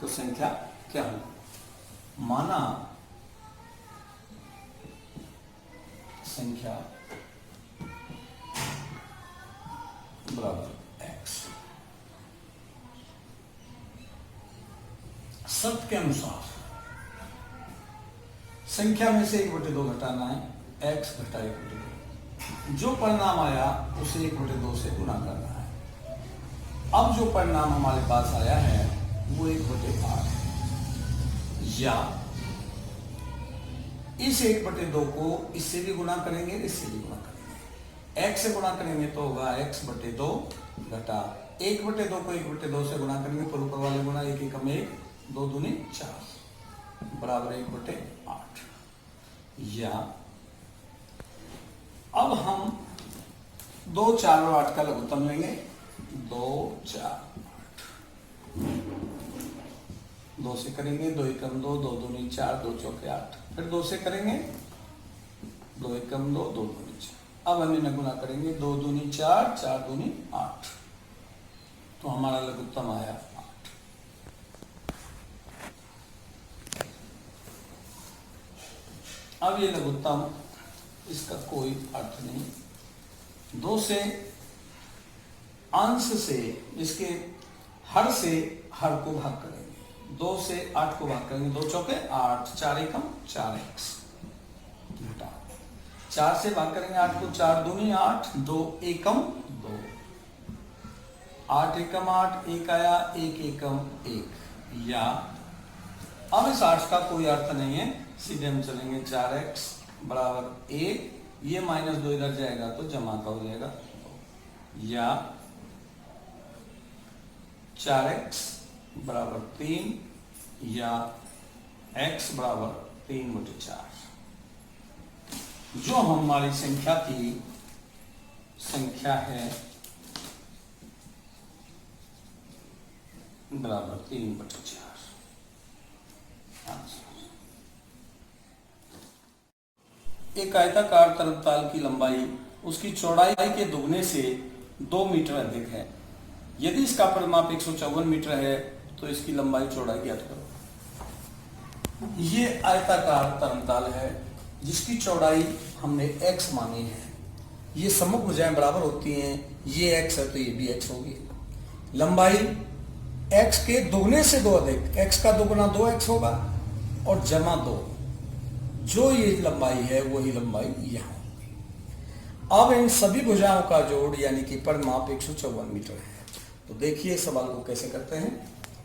तो संख्या क्या होगी? माना संख्या बराबर x। शर्त के अनुसार संख्या में से 1/2 घटाना है, x घटा 1/2। जो परिणाम आया उसे 1/2 से गुणा करना है। अब जो परिणाम हमारे पास आया है वो 1/8 है, या इस 1/2 को इससे भी गुणा करेंगे, इससे भी गुणा करेंगे। x से गुणा करेंगे तो होगा x/2 घटा 1/2 को 1/2 से गुणा करेंगे तो ऊपर वाले गुणा 1 एकम 1 2 दूनी 4 बराबर 1/8। या अब हम 2, 4 और 8 का लघुत्तम लेंगे। 2, 4, 8 2 से करेंगे, 2 एकम 2 2 दूनी 4 2 चौके 8। फिर 2 से करेंगे, 2 एकम 2 2 दूनी 4। अब अन्य में गुणा करेंगे, 2 दूनी 4 4 दूनी 8। तो हमारा लघुत्तम आया 8। अब ये लघुत्तम, इसका कोई अर्थ नहीं। 2 से अंश से, इसके हर से हर को भाग करेंगे। 2 से 8 को भाग करेंगे, 2 चौके 8 4 एकम 4x घटा 4 से भाग करेंगे 8 को, 4 दूनी 8 2 एकम 2 8 एकम 8 1 आया 1 एकम 1। या अब इस 8 का कोई अर्थ नहीं है, सीधे हम चलेंगे 4x बराबर 1। ये -2 इधर जाएगा तो जमा का हो जाएगा। या 4x बराबर 3 या x बराबर 3/4। जो हमारी संख्या थी, संख्या है बराबर 3/4। एक आयताकार तरल की लंबाई उसकी चौड़ाई के दुगने से 2 मीटर अधिक है। यदि इसका परिमाप 154 मीटर है तो इसकी लंबाई चौड़ाई ज्ञात करो। ये आयताकार तरल है जिसकी चौड़ाई हमने x मानी है। ये सम्मुख भुजाएं बराबर होती हैं, ये x है तो ये भी x होगी। लंबाई x के दुगने से 2 अधिक, x का दुगुना 2x होगा और जमा 2। जो ये लंबाई है वही लंबाई यहां होगी। अब इन सभी भुजाओं का जोड़ यानी कि परिमाप 154 मीटर है। तो देखिए सवाल को कैसे करते हैं।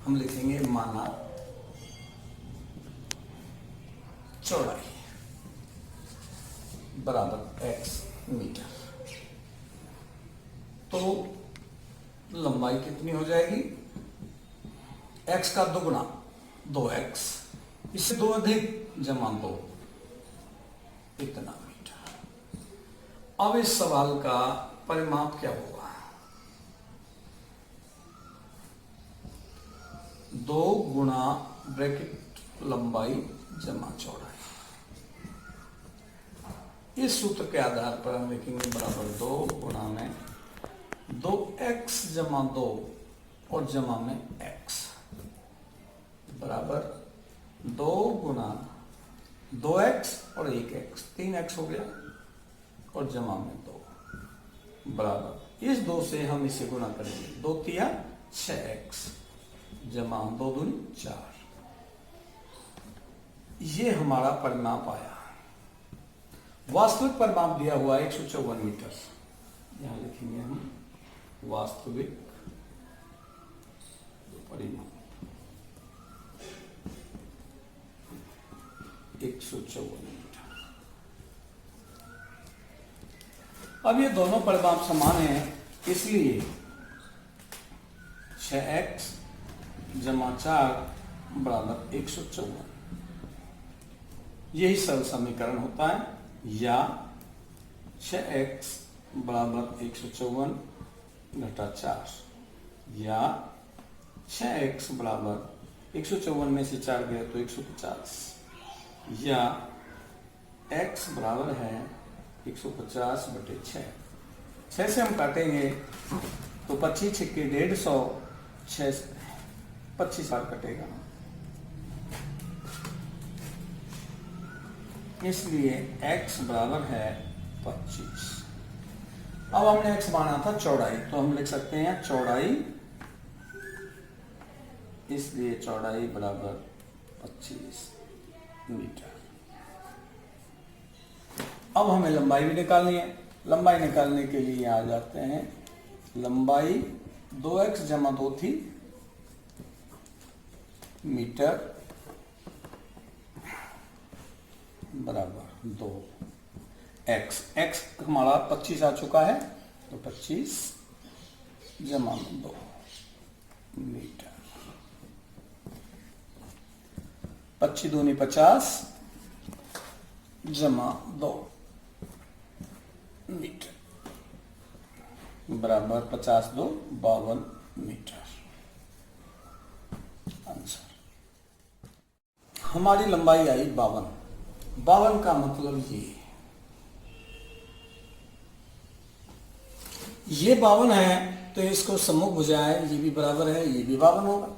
हम लिखेंगे माना चौड़ाई बराबर x मीटर, तो लंबाई कितनी हो जाएगी? x का दुगुना 2x, इससे 2 अधिक जमा 2, इतना मीटर। अब इस सवाल का परिमाप क्या होगा? 2 गुणा ब्रैकेट लंबाई जमा चौड़ाई। इस सूत्र के आधार पर हम लिखेंगे बराबर 2 गुणा में 2x जमा 2 और जमा में x बराबर 2 गुणा 2x और 1x 3x हो गया और जमा में 2 बराबर इस 2 से हम इसे गुणा करेंगे। 2 तिया 6x जमा 2 दूनी 4। ये हमारा परिमाप आया। वास्तविक परिमाप दिया हुआ 154 मीटर। यहां लिखेंगे हम वास्तविक परिमाप 154 मीटर। अब ये दोनों परिमाप समान हैं, इसलिए 6x जमा 4 बराबर 154 यही सरल समीकरण होता है। या 6x बराबर 154 घटा 4 या 6x बराबर 154 में से 4 गए तो 150 या x बराबर है 150/6। 6 से हम काटेंगे तो 25 छिक्के 150, 6 25 बार कटेगा। इसलिए x बराबर है 25। अब हमने x माना था चौड़ाई, तो हम लिख सकते हैं चौड़ाई, इसलिए चौड़ाई बराबर 25 मीटर। अब हमें लंबाई भी निकालनी है। लंबाई निकालने के लिए आ जाते हैं, लंबाई 2x जमा 2 थी मीटर बराबर 2x। x हमारा 25 आ चुका है, तो 25 जमा 2 मीटर। 25 दूनी 50 जमा 2 मीटर बराबर 50 2 52 मीटर। आंसर हमारी लंबाई आई 52। 52 का मतलब ये 52 है, तो इसको सम्मुख भुजा है, ये भी बराबर है, ये भी 52 होगा।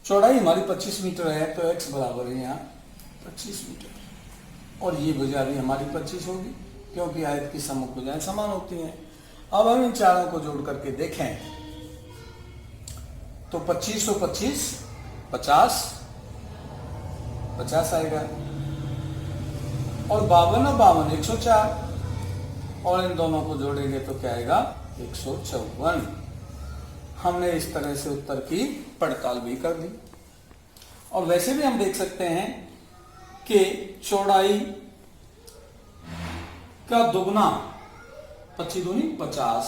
चौड़ाई हमारी 25 मीटर है, तो x बराबर है यहाँ 25 मीटर, और ये भुजा भी हमारी 25 होगी, क्योंकि आयत की सम्मुख भुजाएं समान होती हैं। अब हम इन चारों को जोड़ करके देखें, तो 25 तो 25 50 50 आएगा, और 52 और 52 104, और इन दोनों को जोड़ेंगे तो क्या आएगा 154। हमने इस तरह से उत्तर की पड़ताल भी कर दी। और वैसे भी हम देख सकते हैं कि चौड़ाई का दुगना 25 दूनी 50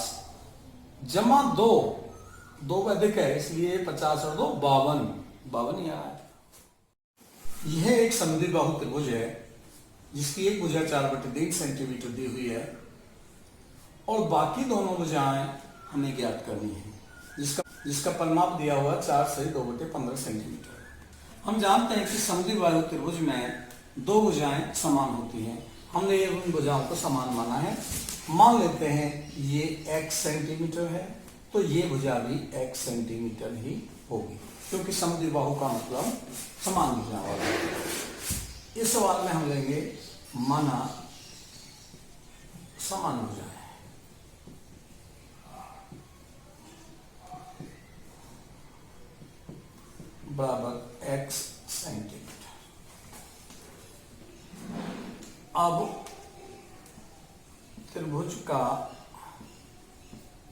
जमा 2 अधिक है, इसलिए 50 और 2 52 यहाँ है। यह एक समद्विबाहु त्रिभुज है, जिसकी एक भुजा 4/3 सेंटीमीटर दी हुई है, और बाकी दोनों भुजाएं हमें ज्ञात करनी है, जिसका परिमाप दिया हुआ 4 से 2/15 सेंटीमीटर। हम जानते हैं कि समद्विबाहु त्रिभुज में दो भुजाएं समान होती हैं। हमने ये उन भुजाओं को समान माना है। मान लेते हैं ये x सेंटीमीटर है, तो ये भुजा भी x सेंटीमीटर ही होगी, क्योंकि समद्विबाहु का मतलब समान भुजा वाला। इस सवाल में हम लेंगे माना समान भुजाएं बराबर x सेंटीमीटर। अब त्रिभुज का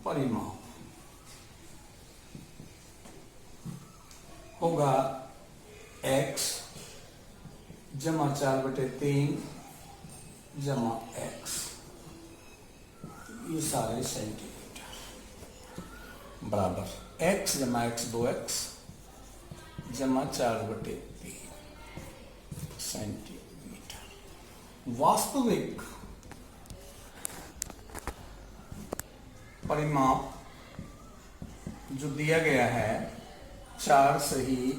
परिमाप होगा x जमा 4/3 जमा x, ये सारे सेंटीमीटर बराबर x जमा x 2x जमा 4/3 सेंटीमीटर। वास्तविक परिमाप जो दिया गया है 4 सही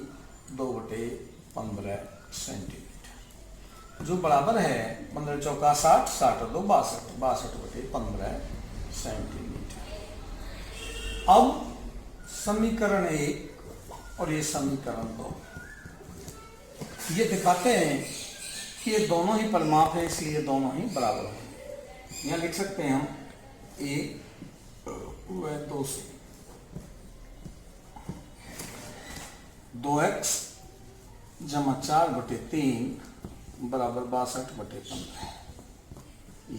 2/15 सेंटीमीटर, जो बराबर है 15 चौका 60, 60 और 2 62, 62/15 सेंटीमीटर। अब समीकरण 1 और ये समीकरण 2 ये दिखाते हैं कि ये दोनों ही परिमाप है, इसलिए दोनों ही बराबर हैं। यहां लिख सकते हैं हम a व 2 से 2x जमा 4/3 बराबर 62/15,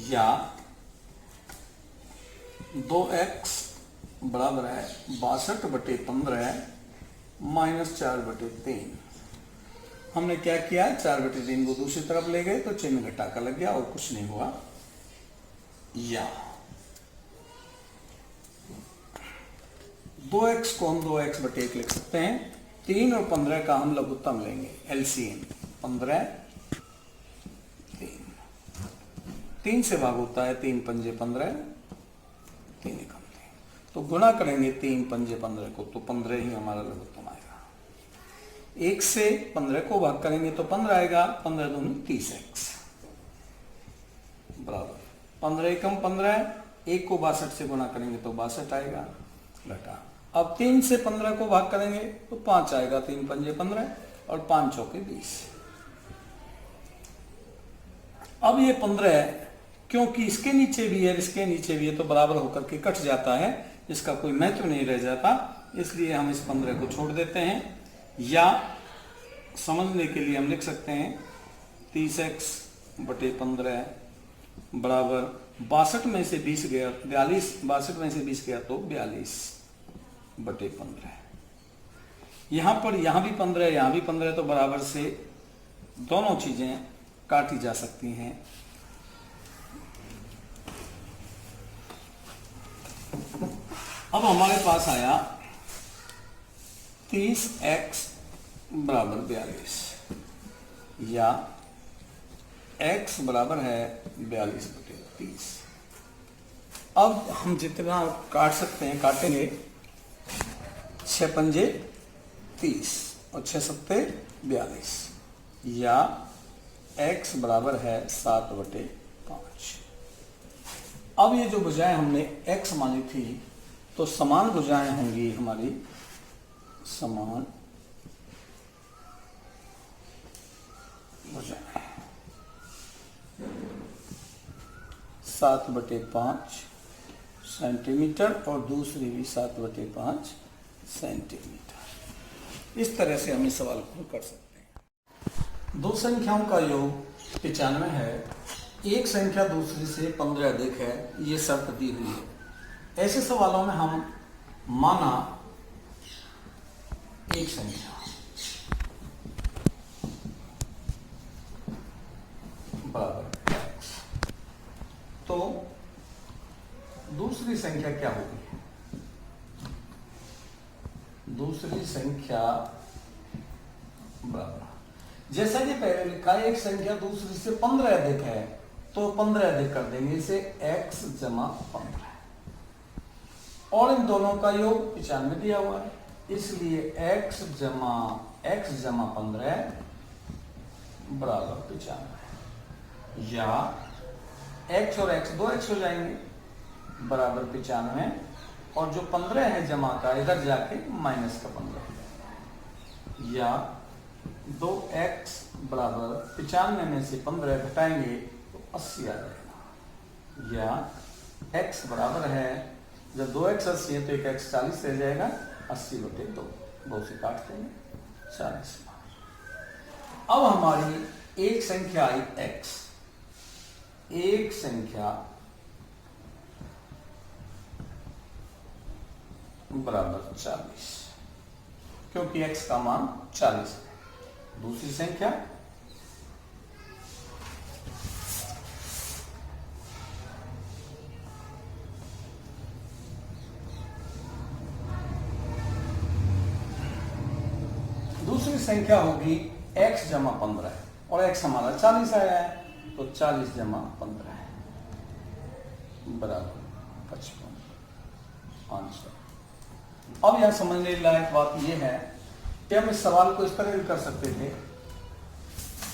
या 2x बराबर है 62/15 माइनस 4/3। हमने क्या किया, 4/3 को दूसरी तरफ ले गए तो चिन्ह घटा कर लग गया और कुछ नहीं हुआ। या 2x को हम 2x/1 लिख सकते हैं। 3 और 15 का हम लघुत्तम लेंगे, एलसीएम 15 3 से भाग होता है, 3 पंजे 15, 3 एकम 3, तो गुणा करेंगे 3 पंजे 15 को, तो 15 ही हमारा लघुत्तम आएगा। 1 से 15 को भाग करेंगे तो 15 आएगा, 15 दूनी 30x बराबर 15 एकम 15, 1 को 62 से गुणा करेंगे तो 62 आएगा घटा। अब 3 से 15 को भाग करेंगे तो 5 आएगा, 3 पंजे 15 और 5 चौके 20, अब ये 15 क्योंकि इसके नीचे भी है इसके नीचे भी है तो बराबर होकर के कट जाता है, इसका कोई महत्व नहीं रह जाता, इसलिए हम इस 15 को छोड़ देते हैं। या समझने के लिए हम लिख सकते हैं 30x बटे 15 बराबर 62 में से 20 गया 42, 62 में से 20 गया तो 42 बटे 15। यहां पर यहां भी 15 यहां भी 15 तो बराबर से दोनों चीजें काटी जा सकती हैं। अब हमारे पास आया 30x बराबर 42 या x बराबर है 42 बटे 30। अब हम जितना काट सकते हैं काटेंगे, 6 पंजे 30 और 6 सत्ते 42 या x बराबर है 7 बटे 5। अब ये जो भुजाएं हमने x मानी थी तो समान भुजाएं होंगी हमारी, समान भुजाएं 7 बटे 5 सेंटीमीटर और दूसरी भी 7 बटे 5 सेंटीमीटर। इस तरह से हम इस सवाल को कर सकते हैं। दो संख्याओं का योग 95 है, एक संख्या दूसरी से 15 अधिक है, ये शर्त दी हुई है। ऐसे सवालों में हम माना एक संख्या बराबर x, तो दूसरी संख्या क्या होगी? दूसरी संख्या बराबर, जैसा कि पहले लिखा है एक संख्या दूसरी से 15 अधिक है तो 15 अधिक कर देंगे, इसे x जमा 15 और इन दोनों का योग 95 दिया हुआ है, इसलिए x जमा 15 बराबर 95 या x और x 2x हो जाएंगे बराबर 95 और जो 15 है जमा का इधर जाके माइनस का 15 या 2x बराबर 95 में से 15 घटाएंगे तो 80 आ जाएगा या x बराबर है, जब 2x 80 है तो एक x 40 रह जाएगा, 80 बटे 2 2 से काट देंगे 40। अब हमारी एक संख्या आई x, एक संख्या बराबर 40 क्योंकि x का मान 40 है। दूसरी संख्या होगी x जमा 15 और x हमारा 40 आया है तो 40 जमा 15 बराबर 55 500। अब यहां समझने लायक बात यह है कि हम इस सवाल को इस तरह भी कर सकते थे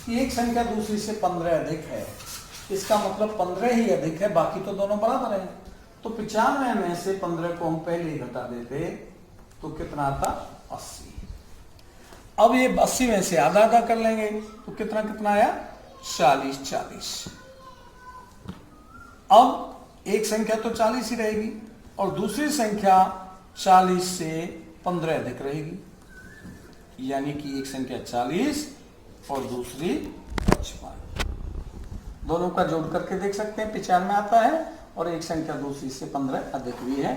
कि एक संख्या दूसरी से 15 अधिक है, इसका मतलब 15 ही अधिक है, बाकी तो दोनों बराबर हैं। तो 95 में से 15 को हम पहले ही घटा देते तो कितना आता 80। अब ये 80 में से आधा आधा कर लेंगे तो कितना कितना आया 40 40। अब एक संख्या तो 40 ही रहेगी और दूसरी संख्या 40 से 15 अधिक रहेगी, यानी कि एक संख्या 40 और दूसरी 55। दोनों का जोड़ करके देख सकते हैं 95 आता है और एक संख्या दूसरी से 15 अधिक भी है।